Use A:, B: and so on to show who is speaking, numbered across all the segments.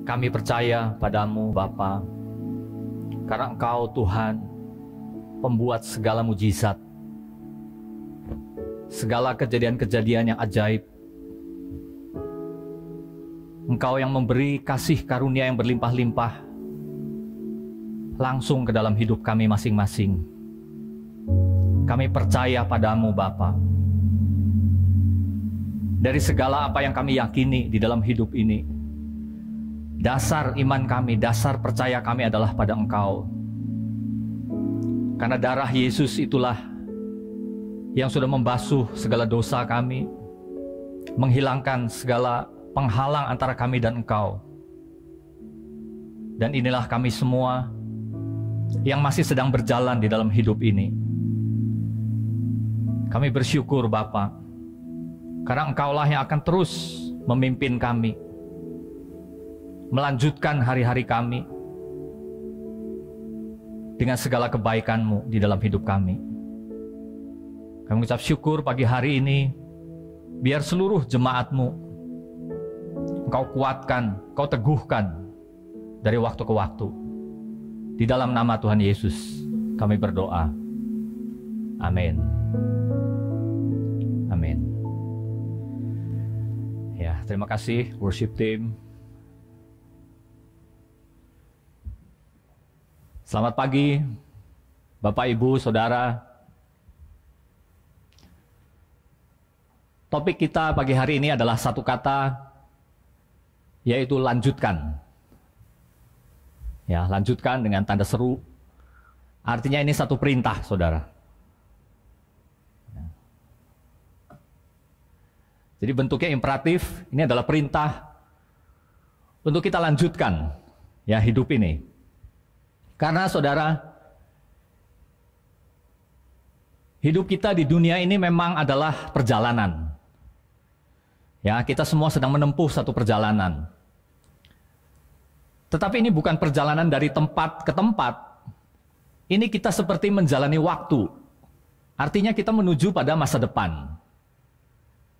A: Kami percaya padamu Bapa, karena Engkau Tuhan, pembuat segala mujizat, segala kejadian-kejadian yang ajaib. Engkau yang memberi kasih karunia yang berlimpah-limpah langsung ke dalam hidup kami masing-masing. Kami percaya padamu Bapa. Dari segala apa yang kami yakini di dalam hidup ini, dasar iman kami, dasar percaya kami adalah pada Engkau. Karena darah Yesus itulah yang sudah membasuh segala dosa kami, menghilangkan segala penghalang antara kami dan Engkau. Dan inilah kami semua yang masih sedang berjalan di dalam hidup ini. Kami bersyukur Bapa, karena Engkaulah yang akan terus memimpin kami, melanjutkan hari-hari kami dengan segala kebaikan-Mu di dalam hidup kami. Kami mengucap syukur pagi hari ini, biar seluruh jemaat-Mu Engkau kuatkan, Engkau teguhkan dari waktu ke waktu. Di dalam nama Tuhan Yesus kami berdoa. Amin. Amin. Ya, terima kasih worship team. Selamat pagi Bapak, Ibu, Saudara. Topik kita pagi hari ini adalah satu kata, yaitu lanjutkan. Ya, lanjutkan dengan tanda seru. Artinya ini satu perintah, Saudara. Jadi bentuknya imperatif, ini adalah perintah untuk kita lanjutkan ya hidup ini. Karena Saudara, hidup kita di dunia ini memang adalah perjalanan. Ya, kita semua sedang menempuh satu perjalanan. Tetapi ini bukan perjalanan dari tempat ke tempat. Ini kita seperti menjalani waktu. Artinya kita menuju pada masa depan.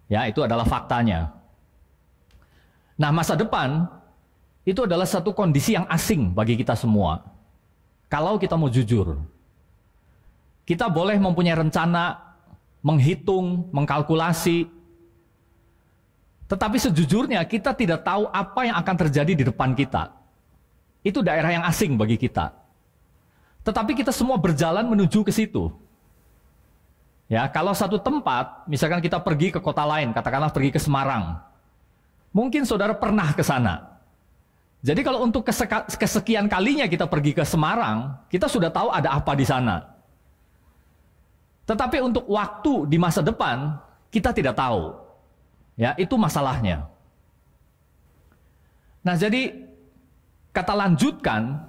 A: Ya, itu adalah faktanya. Nah, masa depan itu adalah satu kondisi yang asing bagi kita semua. Kalau kita mau jujur, kita boleh mempunyai rencana, menghitung, mengkalkulasi, tetapi sejujurnya kita tidak tahu apa yang akan terjadi di depan kita. Itu daerah yang asing bagi kita. Tetapi kita semua berjalan menuju ke situ. Ya, kalau satu tempat, misalkan kita pergi ke kota lain, katakanlah pergi ke Semarang. Mungkin Saudara pernah ke sana. Jadi kalau untuk kesekian kalinya kita pergi ke Semarang, kita sudah tahu ada apa di sana. Tetapi untuk waktu di masa depan, kita tidak tahu. Ya, itu masalahnya. Nah, jadi kata lanjutkan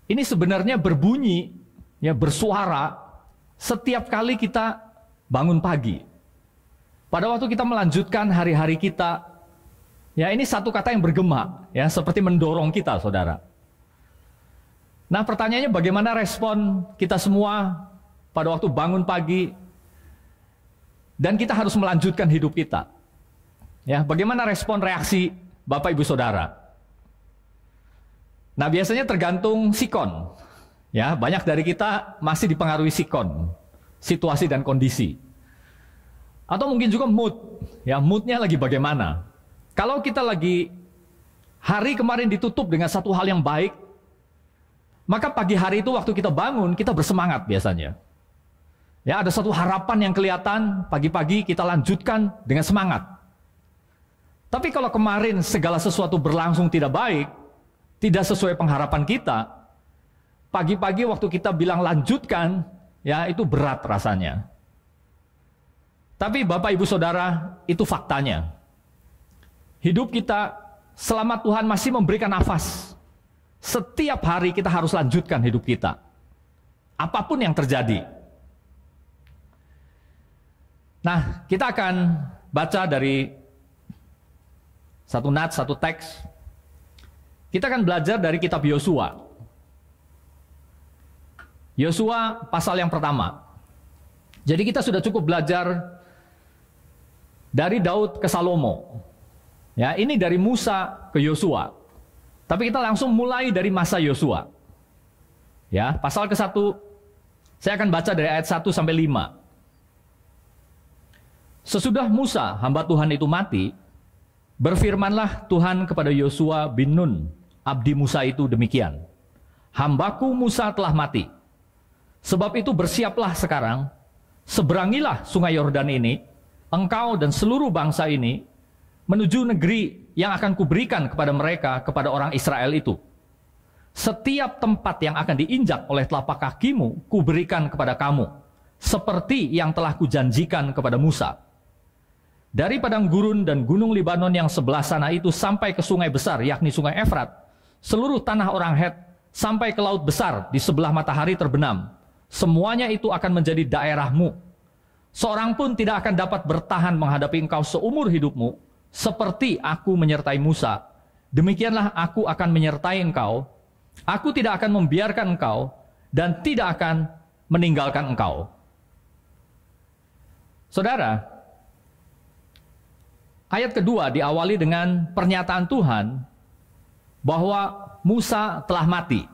A: ini sebenarnya berbunyi, ya, bersuara setiap kali kita bangun pagi. Pada waktu kita melanjutkan hari-hari kita, ya, ini satu kata yang bergema, ya, seperti mendorong kita, Saudara. Nah, pertanyaannya bagaimana respon kita semua pada waktu bangun pagi dan kita harus melanjutkan hidup kita. Ya, bagaimana respon reaksi Bapak Ibu Saudara? Nah, biasanya tergantung sikon. Ya, banyak dari kita masih dipengaruhi sikon, situasi dan kondisi. Atau mungkin juga mood. Ya, moodnya lagi bagaimana? Kalau kita lagi hari kemarin ditutup dengan satu hal yang baik, maka pagi hari itu waktu kita bangun, kita bersemangat biasanya. Ya, ada satu harapan yang kelihatan, pagi-pagi kita lanjutkan dengan semangat. Tapi kalau kemarin segala sesuatu berlangsung tidak baik, tidak sesuai pengharapan kita, pagi-pagi waktu kita bilang lanjutkan, ya, itu berat rasanya. Tapi Bapak Ibu Saudara, itu faktanya. Hidup kita selama Tuhan masih memberikan nafas, setiap hari kita harus lanjutkan hidup kita. Apapun yang terjadi. Nah, kita akan baca dari satu nats, satu teks. Kita akan belajar dari kitab Yosua. Yosua pasal yang pertama. Jadi kita sudah cukup belajar dari Daud ke Salomo. Ya, ini dari Musa ke Yosua. Tapi kita langsung mulai dari masa Yosua. Ya, pasal ke-1 saya akan baca dari ayat 1 sampai 5. Sesudah Musa, hamba Tuhan itu mati, berfirmanlah Tuhan kepada Yosua bin Nun, abdi Musa itu demikian. Hambaku Musa telah mati. Sebab itu bersiaplah sekarang, seberangilah sungai Yordan ini, engkau dan seluruh bangsa ini, menuju negeri yang akan kuberikan kepada mereka, kepada orang Israel itu. Setiap tempat yang akan diinjak oleh telapak kakimu, kuberikan kepada kamu, seperti yang telah kujanjikan kepada Musa. Dari padang gurun dan gunung Libanon yang sebelah sana itu sampai ke sungai besar, yakni sungai Efrat, seluruh tanah orang Het, sampai ke laut besar di sebelah matahari terbenam, semuanya itu akan menjadi daerahmu. Seorang pun tidak akan dapat bertahan menghadapi engkau seumur hidupmu, seperti aku menyertai Musa. Demikianlah aku akan menyertai engkau. Aku tidak akan membiarkan engkau dan tidak akan meninggalkan engkau. Saudara, ayat kedua diawali dengan pernyataan Tuhan bahwa Musa telah mati.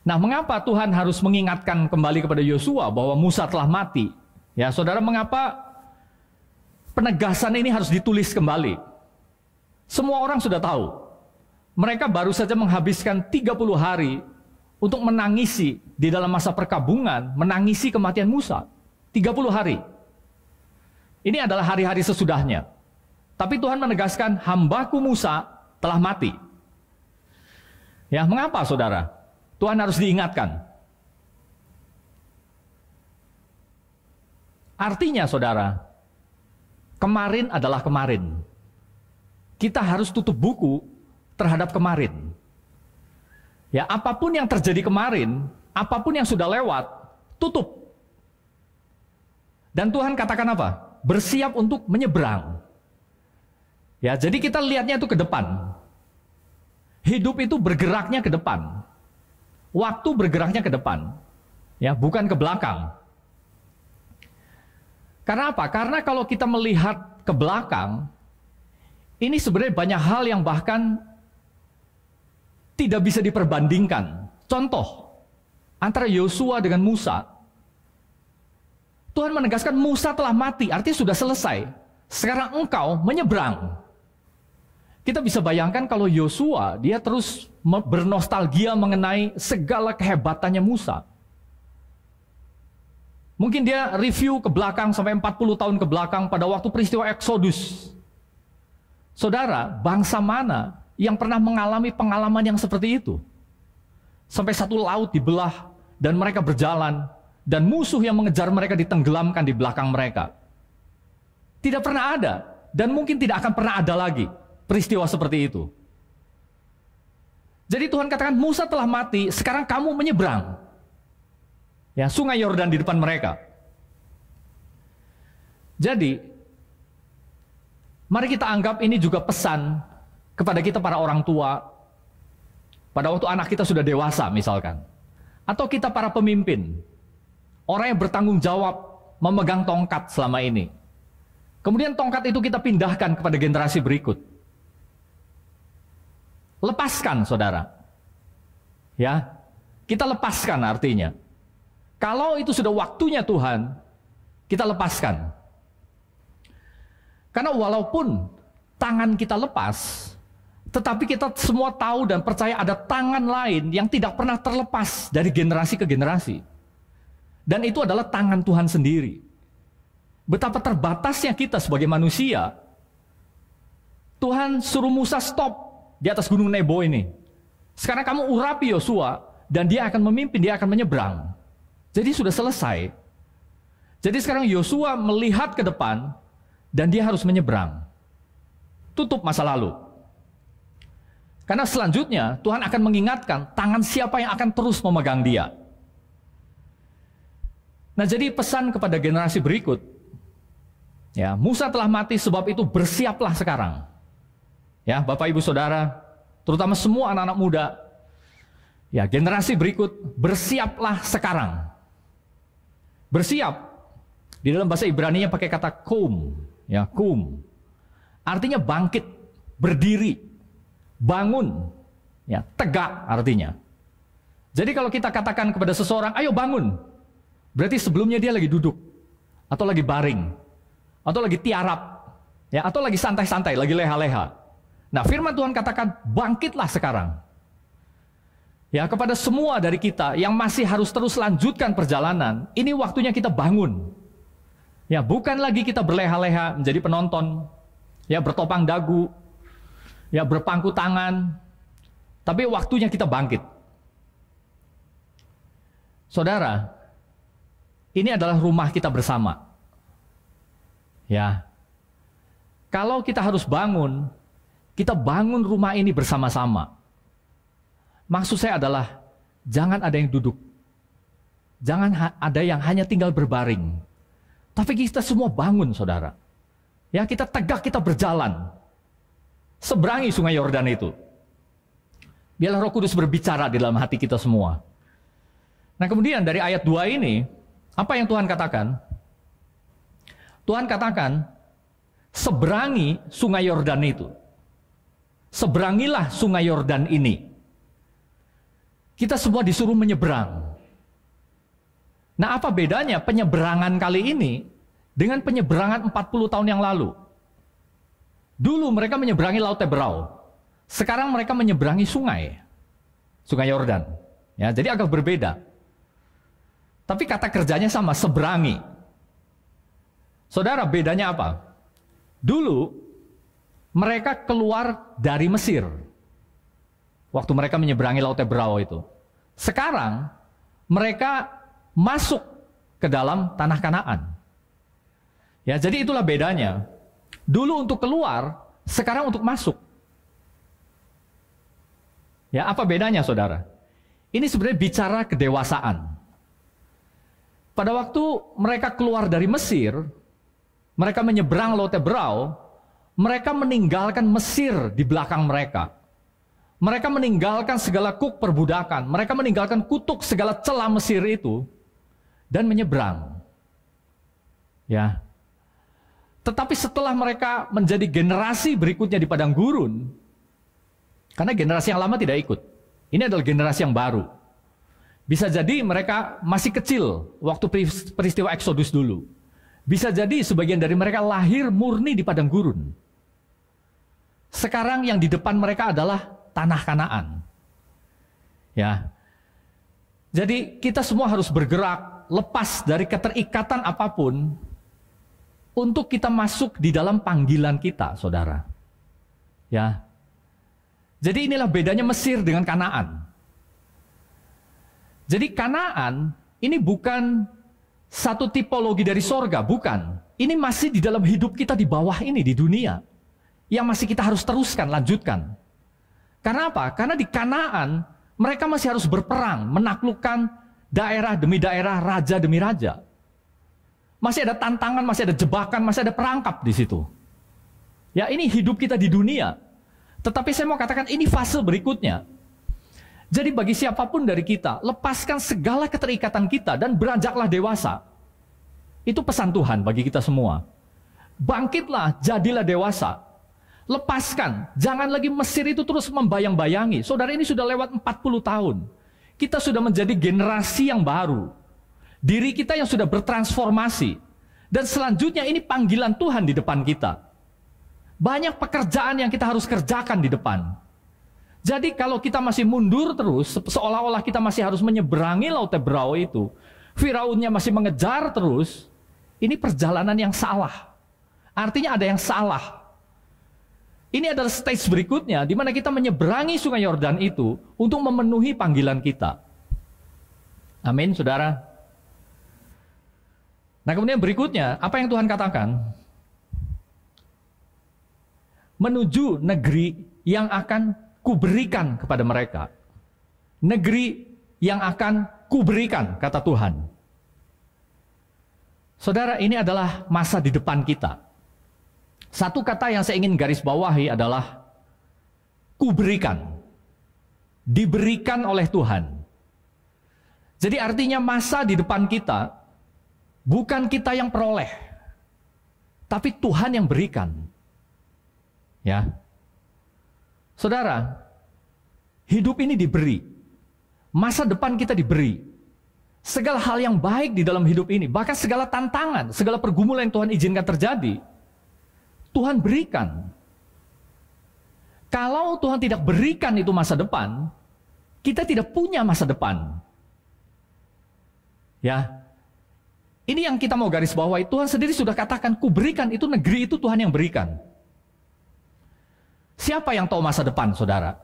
A: Nah, mengapa Tuhan harus mengingatkan kembali kepada Yosua bahwa Musa telah mati? Ya, saudara, mengapa penegasan ini harus ditulis kembali? Semua orang sudah tahu. Mereka baru saja menghabiskan 30 hari untuk menangisi di dalam masa perkabungan, menangisi kematian Musa. 30 hari. Ini adalah hari-hari sesudahnya. Tapi Tuhan menegaskan, hambaku Musa telah mati. Ya, mengapa saudara? Tuhan harus diingatkan. Artinya saudara, kemarin adalah kemarin. Kita harus tutup buku terhadap kemarin. Ya, apapun yang terjadi kemarin, apapun yang sudah lewat, tutup. Dan Tuhan katakan apa? Bersiap untuk menyeberang. Ya, jadi kita lihatnya itu ke depan. Hidup itu bergeraknya ke depan. Waktu bergeraknya ke depan. Ya, bukan ke belakang. Karena apa? Karena kalau kita melihat ke belakang, ini sebenarnya banyak hal yang bahkan tidak bisa diperbandingkan. Contoh, antara Yosua dengan Musa. Tuhan menegaskan Musa telah mati, artinya sudah selesai. Sekarang engkau menyeberang. Kita bisa bayangkan kalau Yosua, dia terus bernostalgia mengenai segala kehebatannya Musa. Mungkin dia review ke belakang sampai 40 tahun ke belakang pada waktu peristiwa Exodus. Saudara, bangsa mana yang pernah mengalami pengalaman yang seperti itu? Sampai satu laut dibelah dan mereka berjalan dan musuh yang mengejar mereka ditenggelamkan di belakang mereka. Tidak pernah ada dan mungkin tidak akan pernah ada lagi peristiwa seperti itu. Jadi Tuhan katakan Musa telah mati, sekarang kamu menyeberang. Ya, sungai Yordan di depan mereka. Jadi, mari kita anggap ini juga pesan kepada kita para orang tua, pada waktu anak kita sudah dewasa misalkan. Atau kita para pemimpin, orang yang bertanggung jawab memegang tongkat selama ini. Kemudian tongkat itu kita pindahkan kepada generasi berikut. Lepaskan saudara. Ya, kita lepaskan artinya. Kalau itu sudah waktunya Tuhan, kita lepaskan. Karena walaupun tangan kita lepas, tetapi kita semua tahu dan percaya ada tangan lain yang tidak pernah terlepas dari generasi ke generasi. Dan itu adalah tangan Tuhan sendiri. Betapa terbatasnya kita sebagai manusia. Tuhan suruh Musa stop di atas gunung Nebo ini. Sekarang kamu urapi Yosua dan dia akan memimpin, dia akan menyeberang. Jadi sudah selesai. Jadi sekarang Yosua melihat ke depan dan dia harus menyeberang. Tutup masa lalu. Karena selanjutnya Tuhan akan mengingatkan tangan siapa yang akan terus memegang dia. Nah, jadi pesan kepada generasi berikut, ya, Musa telah mati, sebab itu bersiaplah sekarang. Ya, Bapak Ibu Saudara, terutama semua anak-anak muda, ya, generasi berikut, bersiaplah sekarang. Bersiap di dalam bahasa Ibrani-nya pakai kata kum, ya, kum. Artinya bangkit, berdiri, bangun, ya, tegak artinya. Jadi kalau kita katakan kepada seseorang, ayo bangun, berarti sebelumnya dia lagi duduk, atau lagi baring, atau lagi tiarap, ya, atau lagi santai-santai, lagi leha-leha. Nah, firman Tuhan katakan, bangkitlah sekarang. Ya, kepada semua dari kita yang masih harus terus lanjutkan perjalanan, ini waktunya kita bangun. Ya, bukan lagi kita berleha-leha menjadi penonton, ya, bertopang dagu, ya, berpangku tangan, tapi waktunya kita bangkit. Saudara, ini adalah rumah kita bersama. Ya, kalau kita harus bangun, kita bangun rumah ini bersama-sama. Maksud saya adalah, jangan ada yang duduk. Jangan ada yang hanya tinggal berbaring. Tapi kita semua bangun, saudara. Ya, kita tegak, kita berjalan. Seberangi sungai Yordan itu. Biarlah Roh Kudus berbicara di dalam hati kita semua. Nah, kemudian dari ayat 2 ini, apa yang Tuhan katakan? Tuhan katakan, seberangi sungai Yordan itu. Seberangilah sungai Yordan ini. Kita semua disuruh menyeberang. Nah, apa bedanya penyeberangan kali ini dengan penyeberangan 40 tahun yang lalu? Dulu mereka menyeberangi Laut Teberau. Sekarang mereka menyeberangi sungai Yordan. Ya, jadi agak berbeda. Tapi kata kerjanya sama, seberangi. Saudara, bedanya apa? Dulu mereka keluar dari Mesir. Waktu mereka menyeberangi Laut Teberau itu. Sekarang mereka masuk ke dalam tanah Kanaan. Ya, jadi itulah bedanya. Dulu untuk keluar, sekarang untuk masuk. Ya, apa bedanya, saudara? Ini sebenarnya bicara kedewasaan. Pada waktu mereka keluar dari Mesir, mereka menyeberang Laut Teberau, mereka meninggalkan Mesir di belakang mereka. Mereka meninggalkan segala kuk perbudakan, mereka meninggalkan kutuk segala celah Mesir itu, dan menyeberang. Ya. Tetapi setelah mereka menjadi generasi berikutnya di padang gurun, karena generasi yang lama tidak ikut, ini adalah generasi yang baru. Bisa jadi mereka masih kecil waktu peristiwa Exodus dulu. Bisa jadi sebagian dari mereka lahir murni di padang gurun. Sekarang yang di depan mereka adalah tanah Kanaan. Ya. Jadi kita semua harus bergerak lepas dari keterikatan apapun untuk kita masuk di dalam panggilan kita, saudara. Ya. Jadi inilah bedanya Mesir dengan Kanaan. Jadi Kanaan ini bukan satu tipologi dari sorga, bukan. Ini masih di dalam hidup kita di bawah ini, di dunia. Yang masih kita harus teruskan, lanjutkan. Karena apa? Karena di Kanaan, mereka masih harus berperang, menaklukkan daerah demi daerah, raja demi raja. Masih ada tantangan, masih ada jebakan, masih ada perangkap di situ. Ya, ini hidup kita di dunia. Tetapi saya mau katakan, ini fase berikutnya. Jadi bagi siapapun dari kita, lepaskan segala keterikatan kita dan beranjaklah dewasa. Itu pesan Tuhan bagi kita semua. Bangkitlah, jadilah dewasa. Lepaskan, jangan lagi Mesir itu terus membayang-bayangi. Saudara, ini sudah lewat 40 tahun. Kita sudah menjadi generasi yang baru. Diri kita yang sudah bertransformasi. Dan selanjutnya ini panggilan Tuhan di depan kita. Banyak pekerjaan yang kita harus kerjakan di depan. Jadi kalau kita masih mundur terus, seolah-olah kita masih harus menyeberangi Laut Teberau itu, Firaunnya masih mengejar terus, ini perjalanan yang salah. Artinya ada yang salah. Ini adalah stage berikutnya, di mana kita menyeberangi sungai Yordan itu untuk memenuhi panggilan kita. Amin, saudara. Nah, kemudian berikutnya, apa yang Tuhan katakan? Menuju negeri yang akan kuberikan kepada mereka. Negeri yang akan kuberikan, kata Tuhan. Saudara, ini adalah masa di depan kita. Satu kata yang saya ingin garis bawahi adalah kuberikan. Diberikan oleh Tuhan. Jadi artinya masa di depan kita, bukan kita yang peroleh, tapi Tuhan yang berikan. Ya. Saudara, hidup ini diberi. Masa depan kita diberi. Segala hal yang baik di dalam hidup ini, bahkan segala tantangan, segala pergumulan yang Tuhan izinkan terjadi, Tuhan berikan. Kalau Tuhan tidak berikan itu masa depan, kita tidak punya masa depan. Ya. Ini yang kita mau garis bawahi. Tuhan sendiri sudah katakan, ku berikan itu, negeri itu Tuhan yang berikan. Siapa yang tahu masa depan, saudara?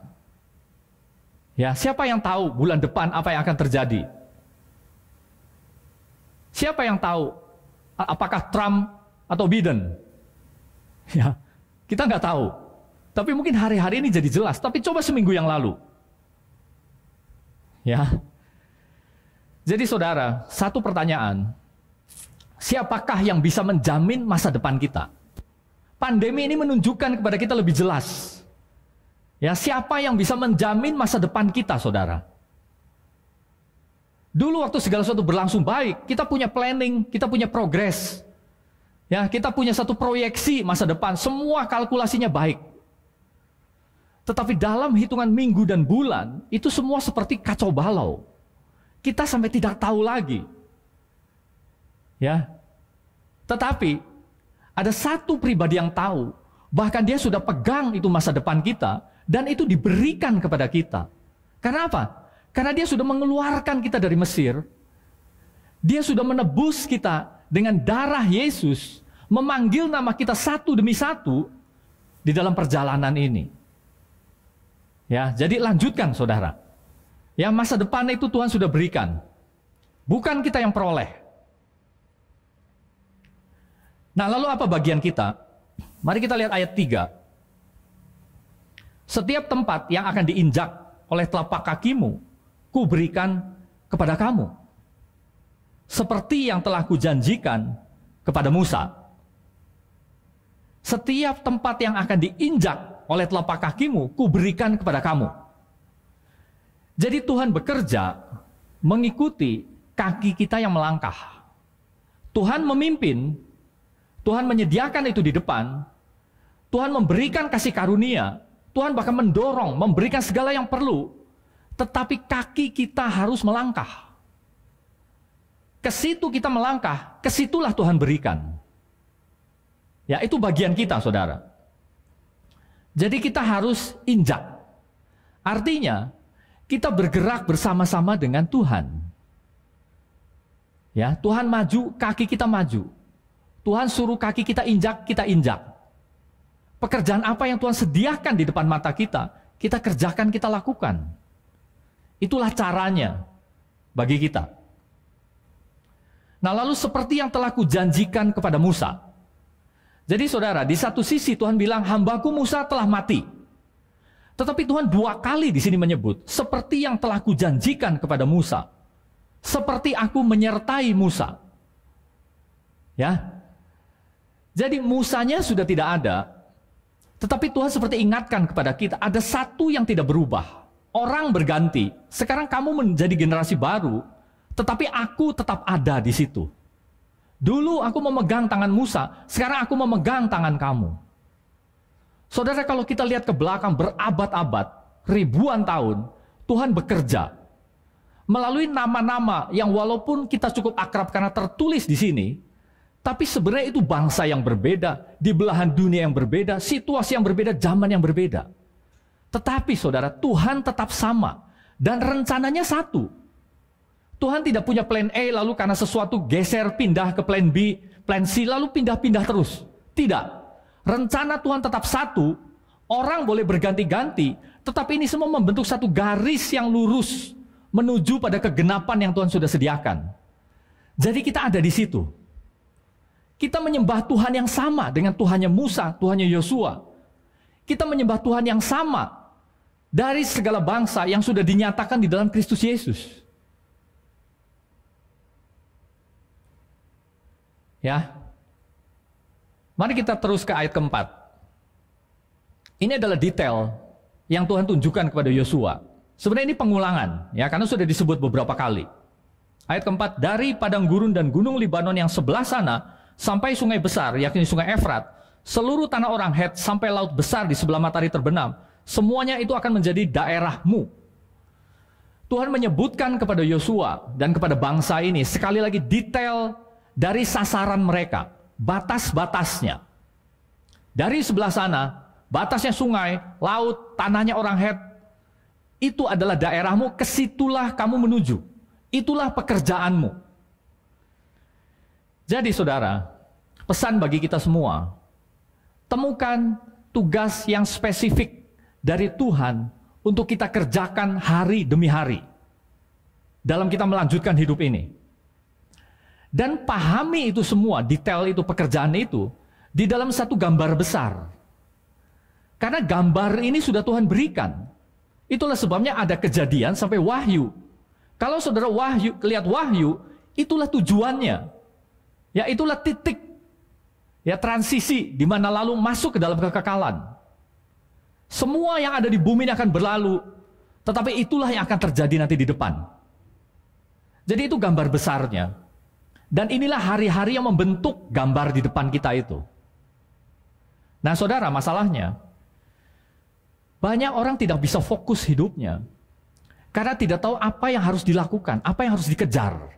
A: Ya, siapa yang tahu bulan depan apa yang akan terjadi? Siapa yang tahu apakah Trump atau Biden? Ya, kita nggak tahu. Tapi mungkin hari-hari ini jadi jelas. Tapi coba seminggu yang lalu. Ya. Jadi saudara, satu pertanyaan. Siapakah yang bisa menjamin masa depan kita? Pandemi ini menunjukkan kepada kita lebih jelas. Ya, siapa yang bisa menjamin masa depan kita, saudara? Dulu waktu segala sesuatu berlangsung baik, kita punya planning, kita punya progres. Ya, kita punya satu proyeksi masa depan, semua kalkulasinya baik. Tetapi dalam hitungan minggu dan bulan, itu semua seperti kacau balau. Kita sampai tidak tahu lagi. Ya. Tetapi ada satu pribadi yang tahu, bahkan dia sudah pegang itu masa depan kita, dan itu diberikan kepada kita. Karena apa? Karena dia sudah mengeluarkan kita dari Mesir. Dia sudah menebus kita dengan darah Yesus, memanggil nama kita satu demi satu di dalam perjalanan ini. Ya, jadi lanjutkan saudara. Ya, masa depan itu Tuhan sudah berikan. Bukan kita yang peroleh. Nah, lalu apa bagian kita? Mari kita lihat ayat 3. Setiap tempat yang akan diinjak oleh telapak kakimu, ku berikan kepada kamu. Seperti yang telah kujanjikan kepada Musa. Setiap tempat yang akan diinjak oleh telapak kakimu, ku berikan kepada kamu. Jadi Tuhan bekerja mengikuti kaki kita yang melangkah. Tuhan memimpin, Tuhan menyediakan itu di depan, Tuhan memberikan kasih karunia, Tuhan bahkan mendorong, memberikan segala yang perlu, tetapi kaki kita harus melangkah. Ke situ kita melangkah, ke situlah Tuhan berikan. Ya, itu bagian kita, saudara. Jadi kita harus injak. Artinya, kita bergerak bersama-sama dengan Tuhan. Ya, Tuhan maju, kaki kita maju. Tuhan suruh kaki kita injak. Pekerjaan apa yang Tuhan sediakan di depan mata kita kerjakan, kita lakukan. Itulah caranya bagi kita. Nah, lalu seperti yang telah kujanjikan kepada Musa. Jadi saudara, di satu sisi Tuhan bilang, hambaku Musa telah mati. Tetapi Tuhan 2 kali di sini menyebut, seperti yang telah kujanjikan kepada Musa. Seperti aku menyertai Musa. Ya. Jadi Musanya sudah tidak ada, tetapi Tuhan seperti ingatkan kepada kita, ada satu yang tidak berubah. Orang berganti, sekarang kamu menjadi generasi baru, tetapi aku tetap ada di situ. Dulu aku memegang tangan Musa, sekarang aku memegang tangan kamu. Saudara, kalau kita lihat ke belakang berabad-abad, ribuan tahun, Tuhan bekerja melalui nama-nama yang walaupun kita cukup akrab karena tertulis di sini, tapi sebenarnya itu bangsa yang berbeda, di belahan dunia yang berbeda, situasi yang berbeda, zaman yang berbeda. Tetapi saudara, Tuhan tetap sama dan rencananya satu. Tuhan tidak punya plan A lalu karena sesuatu geser pindah ke plan B, plan C lalu pindah-pindah terus. Tidak. Rencana Tuhan tetap satu, orang boleh berganti-ganti, tetapi ini semua membentuk satu garis yang lurus menuju pada kegenapan yang Tuhan sudah sediakan. Jadi kita ada di situ. Kita menyembah Tuhan yang sama dengan Tuhannya Musa, Tuhannya Yosua. Kita menyembah Tuhan yang sama dari segala bangsa yang sudah dinyatakan di dalam Kristus Yesus. Ya. Mari kita terus ke ayat keempat. Ini adalah detail yang Tuhan tunjukkan kepada Yosua. Sebenarnya ini pengulangan, ya, karena sudah disebut beberapa kali. Ayat keempat, dari padang gurun dan gunung Libanon yang sebelah sana, sampai sungai besar, yakni sungai Efrat, seluruh tanah orang Het sampai laut besar di sebelah matahari terbenam, semuanya itu akan menjadi daerahmu. Tuhan menyebutkan kepada Yosua dan kepada bangsa ini sekali lagi detail dari sasaran mereka, batas-batasnya. Dari sebelah sana, batasnya sungai, laut, tanahnya orang Het, itu adalah daerahmu, kesitulah kamu menuju. Itulah pekerjaanmu. Jadi saudara, pesan bagi kita semua, temukan tugas yang spesifik dari Tuhan untuk kita kerjakan hari demi hari dalam kita melanjutkan hidup ini. Dan pahami itu semua, detail itu, pekerjaan itu, di dalam satu gambar besar. Karena gambar ini sudah Tuhan berikan. Itulah sebabnya ada Kejadian sampai Wahyu. Kalau saudara lihat Wahyu, itulah tujuannya. Ya, itulah titik, ya, transisi di mana lalu masuk ke dalam kekekalan. Semua yang ada di bumi ini akan berlalu, tetapi itulah yang akan terjadi nanti di depan. Jadi itu gambar besarnya. Dan inilah hari-hari yang membentuk gambar di depan kita itu. Nah saudara, masalahnya, banyak orang tidak bisa fokus hidupnya, karena tidak tahu apa yang harus dilakukan, apa yang harus dikejar.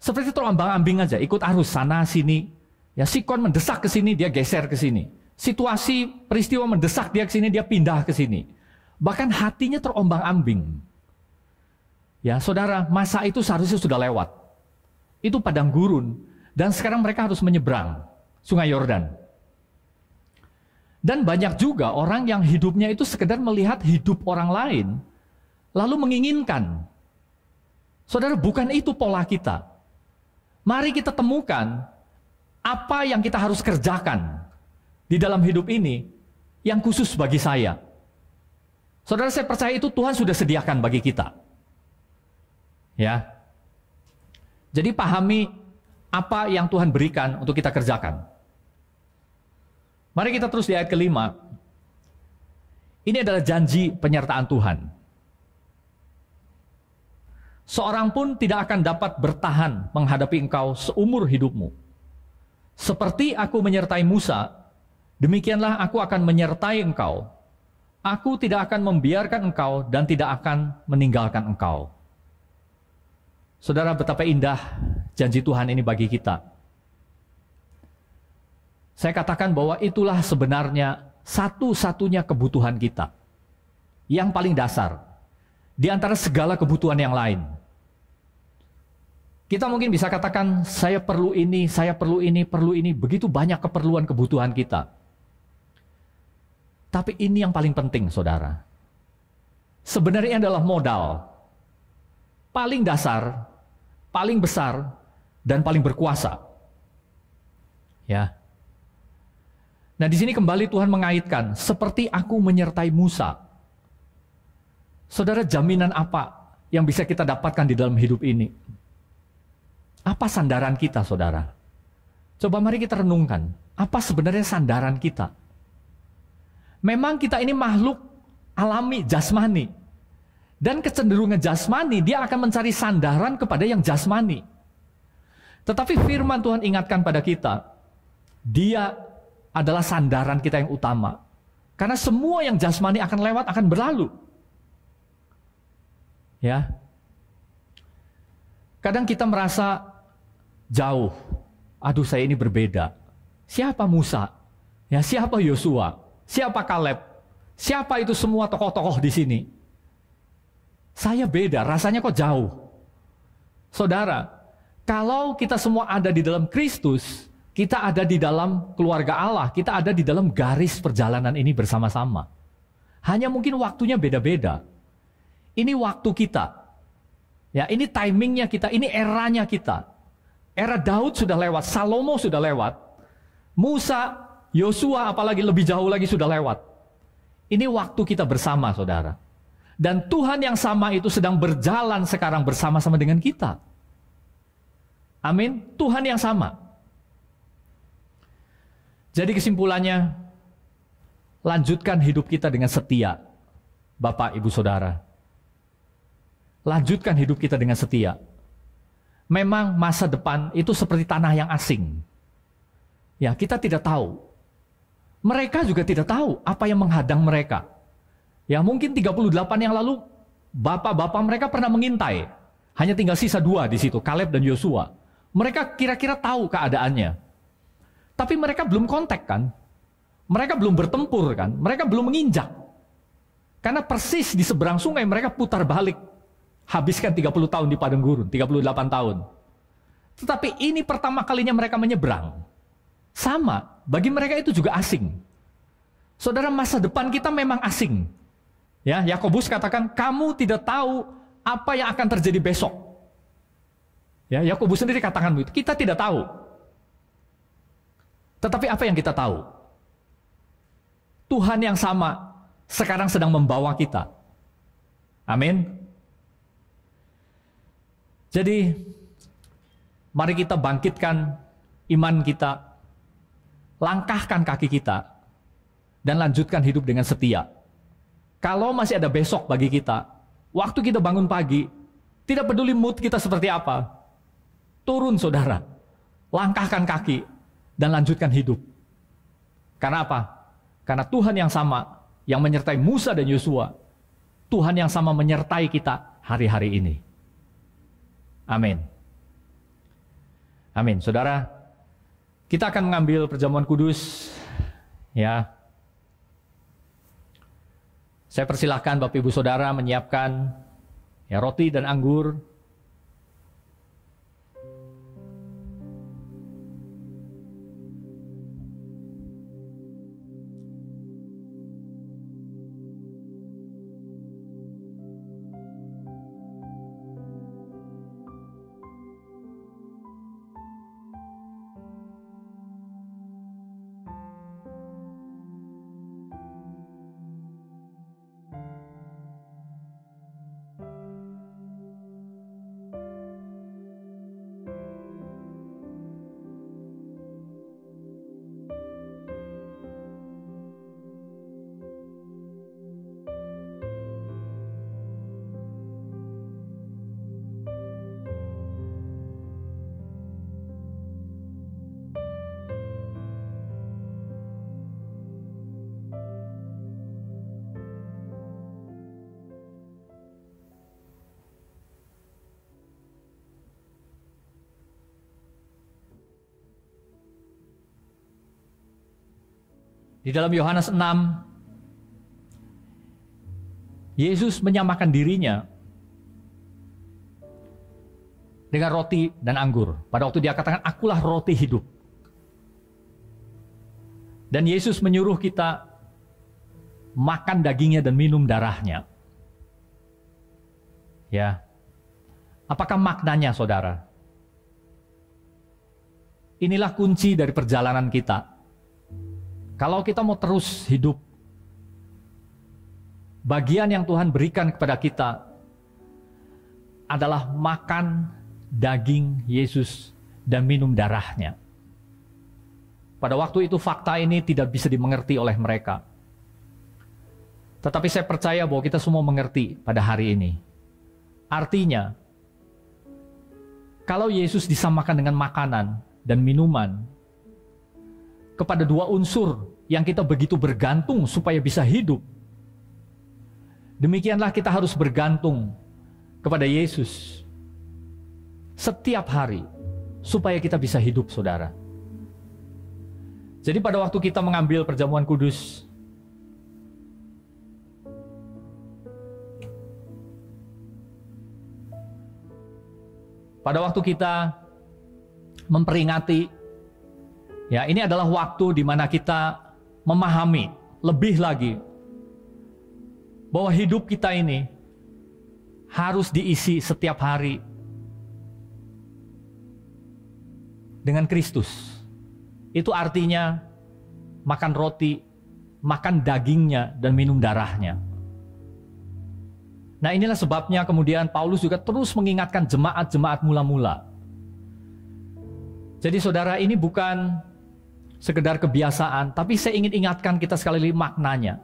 A: Seperti terombang-ambing aja, ikut arus sana sini. Ya, sikon mendesak ke sini, dia geser ke sini. Situasi peristiwa mendesak dia ke sini, dia pindah ke sini. Bahkan hatinya terombang-ambing. Ya, saudara, masa itu seharusnya sudah lewat. Itu padang gurun, dan sekarang mereka harus menyeberang Sungai Yordan. Dan banyak juga orang yang hidupnya itu sekedar melihat hidup orang lain, lalu menginginkan. Saudara, bukan itu pola kita. Mari kita temukan apa yang kita harus kerjakan di dalam hidup ini yang khusus bagi saya. Saudara, saya percaya itu Tuhan sudah sediakan bagi kita. Ya. Jadi pahami apa yang Tuhan berikan untuk kita kerjakan. Mari kita terus di ayat kelima. Ini adalah janji penyertaan Tuhan. Seorang pun tidak akan dapat bertahan menghadapi engkau seumur hidupmu. Seperti aku menyertai Musa, demikianlah aku akan menyertai engkau. Aku tidak akan membiarkan engkau dan tidak akan meninggalkan engkau. Saudara, betapa indah janji Tuhan ini bagi kita. Saya katakan bahwa itulah sebenarnya satu-satunya kebutuhan kita. Yang paling dasar. Di antara segala kebutuhan yang lain. Kita mungkin bisa katakan, saya perlu ini, saya perlu ini, perlu ini. Begitu banyak keperluan kebutuhan kita. Tapi ini yang paling penting, saudara. Sebenarnya adalah modal. Paling dasar, paling besar, dan paling berkuasa. Ya. Nah, di sini kembali Tuhan mengaitkan, seperti aku menyertai Musa. Saudara, jaminan apa yang bisa kita dapatkan di dalam hidup ini? Apa sandaran kita, saudara? Coba mari kita renungkan, apa sebenarnya sandaran kita? Memang kita ini makhluk alami, jasmani. Dan kecenderungan jasmani, dia akan mencari sandaran kepada yang jasmani. Tetapi firman Tuhan ingatkan pada kita, dia adalah sandaran kita yang utama. Karena semua yang jasmani akan lewat, akan berlalu. Ya. Kadang kita merasa jauh. Aduh, saya ini berbeda. Siapa Musa? Ya, siapa Yosua? Siapa Kaleb? Siapa itu semua tokoh-tokoh di sini? Saya beda, rasanya kok jauh. Saudara, kalau kita semua ada di dalam Kristus, kita ada di dalam keluarga Allah, kita ada di dalam garis perjalanan ini bersama-sama. Hanya mungkin waktunya beda-beda. Ini waktu kita. Ya, ini timingnya kita, ini eranya kita. Era Daud sudah lewat, Salomo sudah lewat. Musa, Yosua apalagi lebih jauh lagi sudah lewat. Ini waktu kita bersama, saudara. Dan Tuhan yang sama itu sedang berjalan sekarang bersama-sama dengan kita. Amin. Tuhan yang sama. Jadi kesimpulannya, lanjutkan hidup kita dengan setia, Bapak, Ibu, Saudara. Lanjutkan hidup kita dengan setia. Memang masa depan itu seperti tanah yang asing. Ya, kita tidak tahu. Mereka juga tidak tahu apa yang menghadang mereka. Ya, mungkin 38 yang lalu bapak-bapak mereka pernah mengintai. Hanya tinggal sisa 2 di situ, Kaleb dan Yosua. Mereka kira-kira tahu keadaannya. Tapi mereka belum kontak kan? Mereka belum bertempur kan? Mereka belum menginjak. Karena persis di seberang sungai mereka putar balik. Habiskan 30 tahun di padang gurun, 38 tahun. Tetapi ini pertama kalinya mereka menyeberang. Sama, bagi mereka itu juga asing. Saudara, masa depan kita memang asing. Ya, Yakobus katakan, kamu tidak tahu apa yang akan terjadi besok. Ya, Yakobus sendiri katakan begitu. Kita tidak tahu. Tetapi apa yang kita tahu? Tuhan yang sama sekarang sedang membawa kita. Amin. Jadi, mari kita bangkitkan iman kita, langkahkan kaki kita, dan lanjutkan hidup dengan setia. Kalau masih ada besok bagi kita, waktu kita bangun pagi, tidak peduli mood kita seperti apa, turun saudara, langkahkan kaki, dan lanjutkan hidup. Karena apa? Karena Tuhan yang sama, yang menyertai Musa dan Yosua, Tuhan yang sama menyertai kita hari-hari ini. Amin. Amin. Saudara, kita akan mengambil perjamuan kudus. Ya. Saya persilahkan Bapak Ibu Saudara menyiapkan ya roti dan anggur. Di dalam Yohanes 6, Yesus menyamakan dirinya dengan roti dan anggur. Pada waktu dia katakan, akulah roti hidup. Dan Yesus menyuruh kita makan dagingnya dan minum darahnya. Ya, apakah maknanya saudara? Inilah kunci dari perjalanan kita. Kalau kita mau terus hidup, bagian yang Tuhan berikan kepada kita adalah makan daging Yesus dan minum darahnya. Pada waktu itu fakta ini tidak bisa dimengerti oleh mereka. Tetapi saya percaya bahwa kita semua mengerti pada hari ini. Artinya, kalau Yesus disamakan dengan makanan dan minuman, kepada 2 unsur yang kita begitu bergantung supaya bisa hidup, demikianlah kita harus bergantung kepada Yesus setiap hari supaya kita bisa hidup, saudara. Jadi pada waktu kita mengambil perjamuan kudus, pada waktu kita memperingati, ya, ini adalah waktu di mana kita memahami lebih lagi bahwa hidup kita ini harus diisi setiap hari dengan Kristus. Itu artinya makan roti, makan dagingnya, dan minum darahnya. Nah, inilah sebabnya kemudian Paulus juga terus mengingatkan jemaat-jemaat mula-mula. Jadi saudara, ini bukan sekedar kebiasaan, tapi saya ingin ingatkan kita sekali lagi maknanya.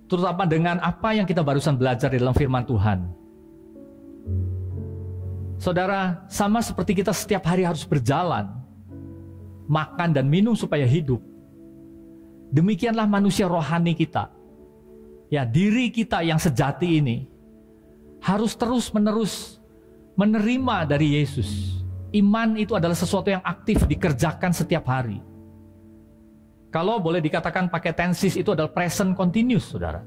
A: Terutama dengan apa yang kita barusan belajar di dalam firman Tuhan. Saudara, sama seperti kita setiap hari harus berjalan, makan dan minum supaya hidup, demikianlah manusia rohani kita. Ya, diri kita yang sejati ini harus terus-menerus menerima dari Yesus. Iman itu adalah sesuatu yang aktif dikerjakan setiap hari. Kalau boleh dikatakan pakai tensis, itu adalah present continuous, saudara.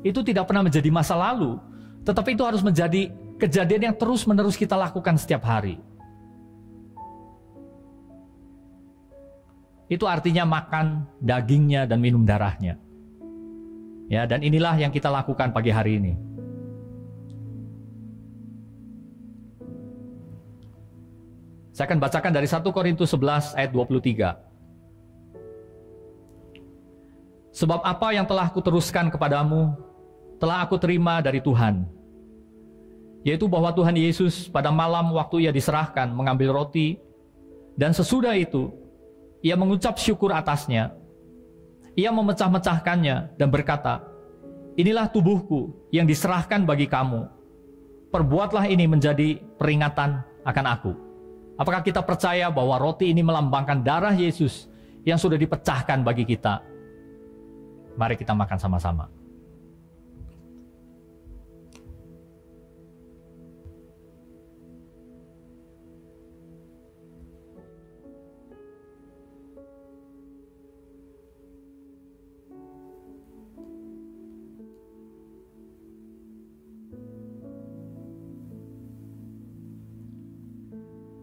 A: Itu tidak pernah menjadi masa lalu, tetapi itu harus menjadi kejadian yang terus-menerus kita lakukan setiap hari. Itu artinya makan dagingnya dan minum darahnya. Ya, dan inilah yang kita lakukan pagi hari ini. Saya akan bacakan dari 1 Korintus 11 ayat 23. Sebab apa yang telah kuteruskan kepadamu, telah aku terima dari Tuhan, yaitu bahwa Tuhan Yesus pada malam waktu ia diserahkan mengambil roti, dan sesudah itu ia mengucap syukur atasnya. Ia memecah-mecahkannya dan berkata, inilah tubuhku yang diserahkan bagi kamu. Perbuatlah ini menjadi peringatan akan aku. Apakah kita percaya bahwa roti ini melambangkan darah Yesus yang sudah dipecahkan bagi kita? Mari kita makan sama-sama.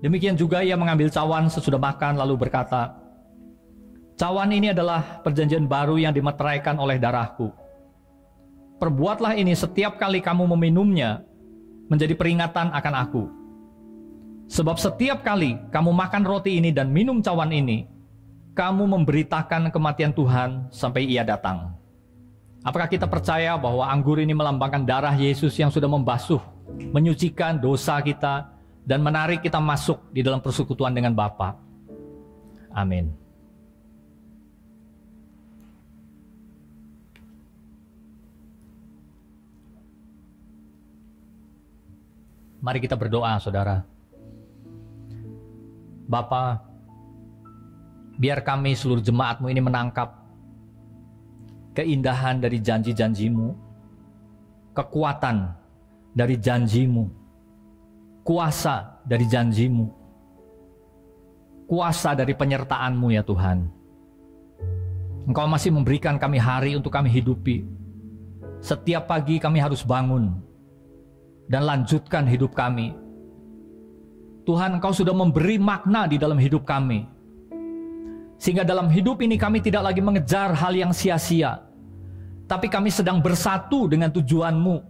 A: Demikian juga ia mengambil cawan sesudah makan lalu berkata, cawan ini adalah perjanjian baru yang dimeteraikan oleh darahku. Perbuatlah ini setiap kali kamu meminumnya menjadi peringatan akan aku. Sebab setiap kali kamu makan roti ini dan minum cawan ini, kamu memberitakan kematian Tuhan sampai ia datang. Apakah kita percaya bahwa anggur ini melambangkan darah Yesus yang sudah membasuh, menyucikan dosa kita, dan menarik kita masuk di dalam persekutuan dengan Bapa? Amin. Mari kita berdoa, saudara. Bapa, biar kami seluruh jemaat-Mu ini menangkap keindahan dari janji-janji-Mu, kekuatan dari janji-Mu, kuasa dari janji-Mu, kuasa dari penyertaan-Mu ya Tuhan. Engkau masih memberikan kami hari untuk kami hidupi. Setiap pagi kami harus bangun dan lanjutkan hidup kami. Tuhan, Engkau sudah memberi makna di dalam hidup kami, sehingga dalam hidup ini kami tidak lagi mengejar hal yang sia-sia, tapi kami sedang bersatu dengan tujuan-Mu,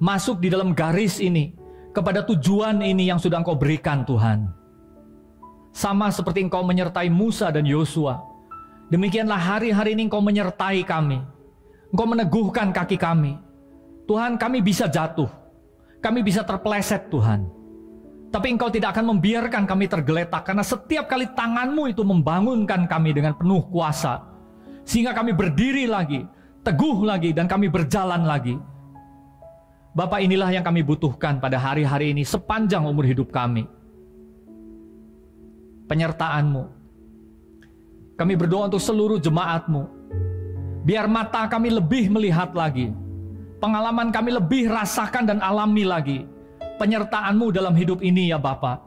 A: masuk di dalam garis ini, kepada tujuan ini yang sudah Engkau berikan Tuhan. Sama seperti Engkau menyertai Musa dan Yosua, demikianlah hari-hari ini Engkau menyertai kami. Engkau meneguhkan kaki kami. Tuhan, kami bisa jatuh, kami bisa terpeleset Tuhan, tapi Engkau tidak akan membiarkan kami tergeletak, karena setiap kali tangan-Mu itu membangunkan kami dengan penuh kuasa, sehingga kami berdiri lagi, teguh lagi, dan kami berjalan lagi. Bapak, inilah yang kami butuhkan pada hari-hari ini sepanjang umur hidup kami. Penyertaan-Mu. Kami berdoa untuk seluruh jemaat-Mu. Biar mata kami lebih melihat lagi. Pengalaman kami lebih rasakan dan alami lagi penyertaan-Mu dalam hidup ini ya Bapak.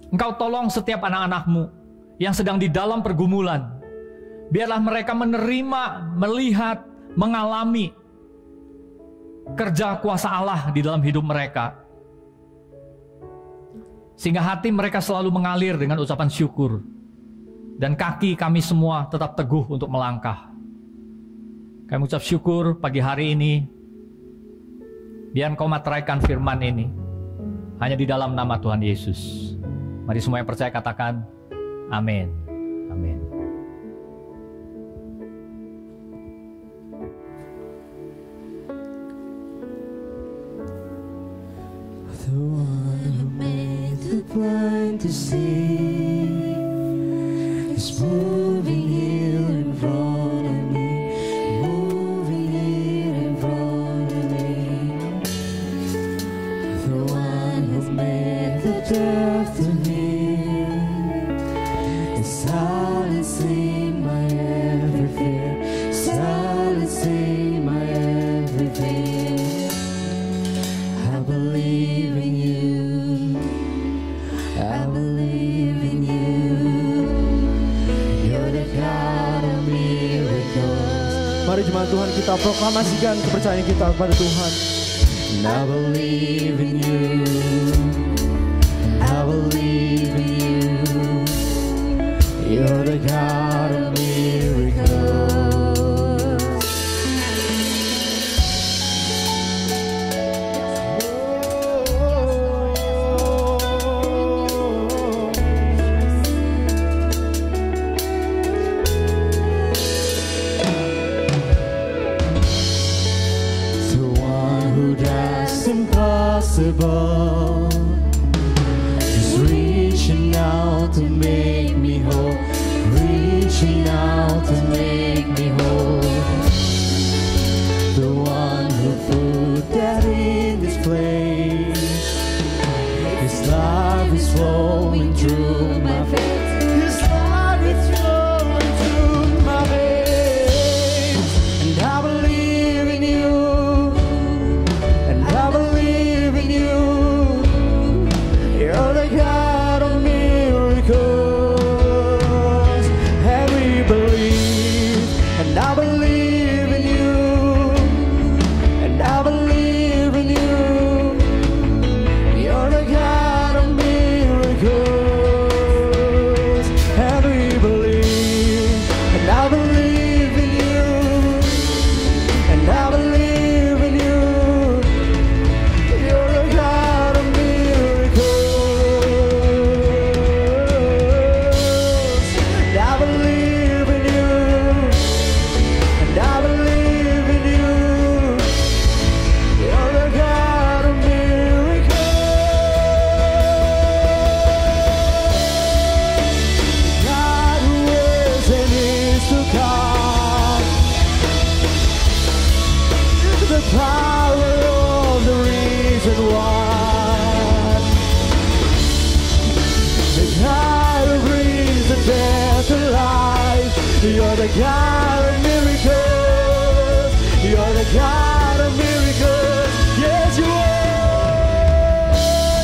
A: Engkau tolong setiap anak-anak-Mu yang sedang di dalam pergumulan. Biarlah mereka menerima, melihat, mengalami kerja kuasa Allah di dalam hidup mereka, sehingga hati mereka selalu mengalir dengan ucapan syukur, dan kaki kami semua tetap teguh untuk melangkah. Kami ucap syukur pagi hari ini. Biar Engkau materaikan firman ini hanya di dalam nama Tuhan Yesus. Mari semua yang percaya katakan amin. Amin.
B: The one who made the blind to see is moving here in front of me, moving here in front of me. The one who made the deaf to hear is silencing my every fear, silencing my every fear. I believe in you, I believe in you. You're the God of miracles.
C: Mari jemaat Tuhan, kita proklamasikan kepercayaan kita kepada Tuhan.
B: And I believe in you, I believe in you. You're the God of miracles. The one who does impossible, just reaching out to make me whole, reaching out to make me whole. The one who put that in this place, His love is flowing through my veins. His love is flowing through my veins. And I believe in you, and I believe in you. You're the God of miracles. And we believe, and I believe in you, and I believe in you. You're the God of miracles. And we believe, and I believe in you, and I believe in you. You're the God of miracles. And I believe in you, and I believe in you. You're the God of miracles. God who is and is to come. The power of the reason why. The God who brings the dead to life. You're the God of miracles. You're the God of miracles. Yes, you are.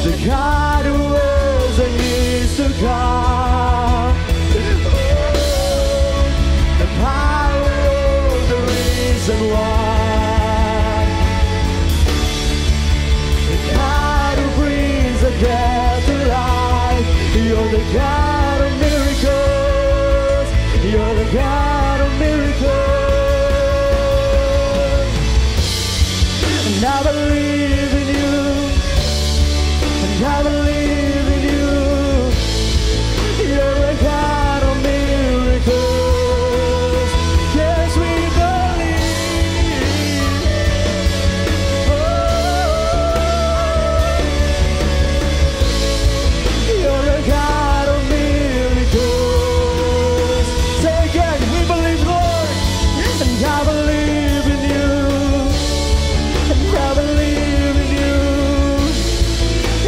B: The God who was and is to come. The power of the reason why. The God who brings the dead to life. You're the God of miracles. You're the God of miracles. And I believe in you, and I believe in you. You're the God of miracles. Yes, we believe. Oh, you're the God of miracles. Say again, we believe, Lord. And I believe in you, and I believe in you.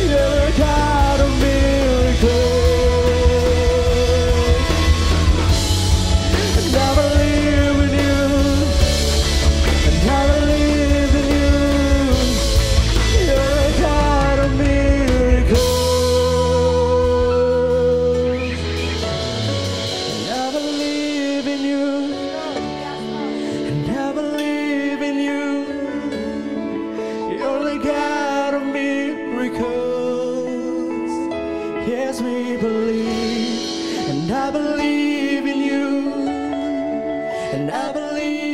B: You're the God of miracles. And I believe in you, and I believe in you. You're the God of miracles. And I believe in you, and I believe in you. You're the God of miracles. Yes, we believe, and I believe in you, and I believe